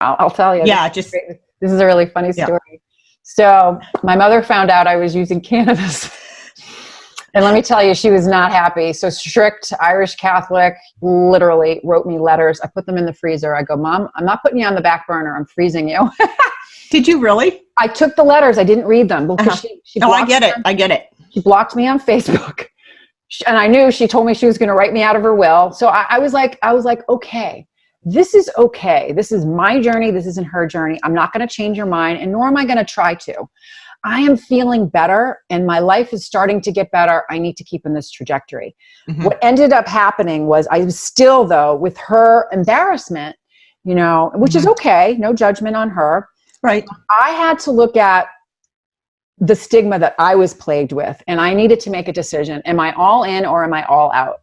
I'll tell you. Yeah, this is a really funny story. Yeah. So my mother found out I was using cannabis. And let me tell you, she was not happy. So strict Irish Catholic, literally wrote me letters. I put them in the freezer. I go, Mom, I'm not putting you on the back burner. I'm freezing you. Did you really? I took the letters. I didn't read them because she I get it. I get it. She blocked me on Facebook. And I knew she told me she was going to write me out of her will. So I was like, okay, this is okay. This is my journey. This isn't her journey. I'm not going to change your mind, and nor am I going to try to. I am feeling better and my life is starting to get better. I need to keep in this trajectory. Mm-hmm. What ended up happening was I was still, though, with her embarrassment, which mm-hmm. is okay. No judgment on her. Right. I had to look at the stigma that I was plagued with, and I needed to make a decision. Am I all in or am I all out?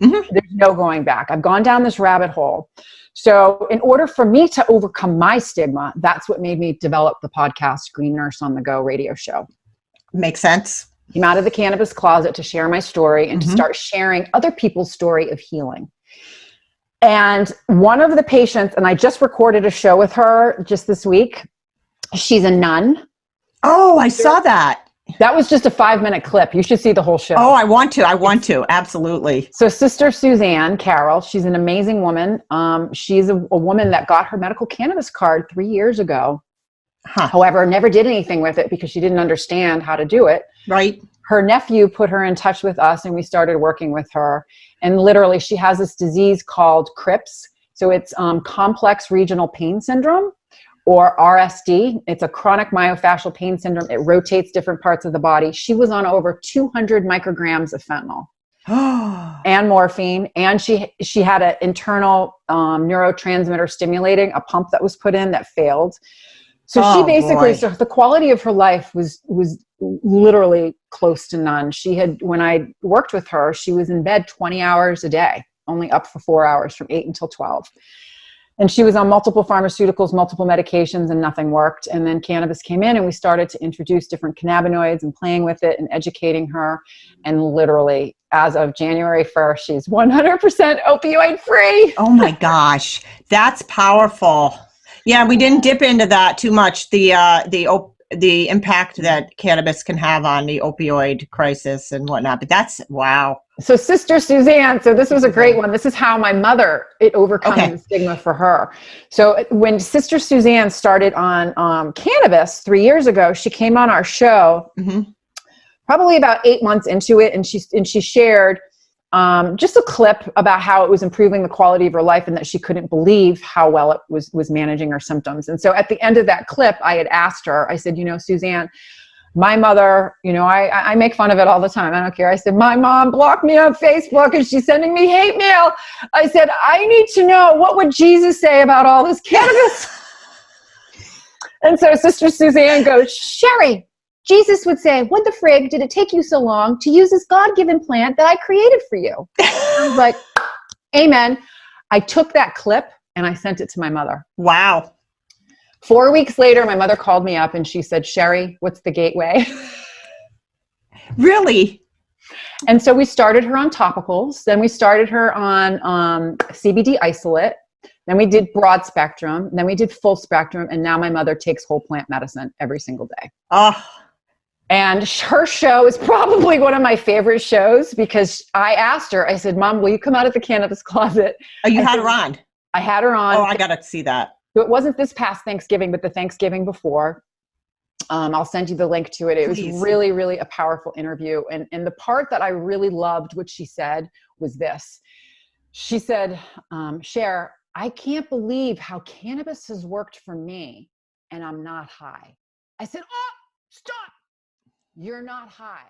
Mm-hmm. There's no going back. I've gone down this rabbit hole. So in order for me to overcome my stigma, that's what made me develop the podcast Green Nurse on the Go radio show. Makes sense. Came out of the cannabis closet to share my story and mm-hmm. to start sharing other people's story of healing. And one of the patients, and I just recorded a show with her just this week. She's a nun. Oh, I saw that. That was just a 5-minute clip. You should see the whole show. Oh, I want to. Absolutely. So Sister Suzanne Carroll, she's an amazing woman. She's a woman that got her medical cannabis card 3 years ago. Huh. However, never did anything with it because she didn't understand how to do it. Right. Her nephew put her in touch with us and we started working with her. And literally she has this disease called CRIPS. So it's complex regional pain syndrome, or RSD. It's a chronic myofascial pain syndrome. It rotates different parts of the body. She was on over 200 micrograms of fentanyl and morphine. And she had an internal neurotransmitter stimulating, a pump that was put in that failed. So she basically, so the quality of her life was literally close to none. When I worked with her, she was in bed 20 hours a day, only up for 4 hours from 8 until 12. And she was on multiple pharmaceuticals, multiple medications, and nothing worked. And then cannabis came in and we started to introduce different cannabinoids and playing with it and educating her. And literally, as of January 1st, she's 100% opioid free. Oh my gosh, that's powerful. Yeah, we didn't dip into that too much, the impact that cannabis can have on the opioid crisis and whatnot. But that's, wow. So Sister Suzanne, so this was a great one. This is how my mother, it overcome the stigma for her. So when Sister Suzanne started on cannabis 3 years ago, she came on our show mm-hmm. probably about 8 months into it. And she shared just a clip about how it was improving the quality of her life and that she couldn't believe how well it was managing her symptoms. And so at the end of that clip, I had asked her, I said, Suzanne, my mother, I make fun of it all the time. I don't care. I said, my mom blocked me on Facebook and she's sending me hate mail. I said, I need to know, what would Jesus say about all this cannabis? And so Sister Suzanne goes, Sherri, Jesus would say, what the frig did it take you so long to use this God-given plant that I created for you? I was like, amen. I took that clip and I sent it to my mother. Wow. 4 weeks later, my mother called me up and she said, Sherri, what's the gateway? Really? And so we started her on topicals. Then we started her on CBD isolate. Then we did broad spectrum. Then we did full spectrum. And now my mother takes whole plant medicine every single day. Oh. And her show is probably one of my favorite shows because I asked her, I said, Mom, will you come out of the cannabis closet? Oh, you had her on? I had her on. Oh, I got to see that. So it wasn't this past Thanksgiving, but the Thanksgiving before. I'll send you the link to it. It was really, really a powerful interview. And the part that I really loved, what she said, was this. She said, Cher, I can't believe how cannabis has worked for me and I'm not high. I said, oh, stop. You're not high.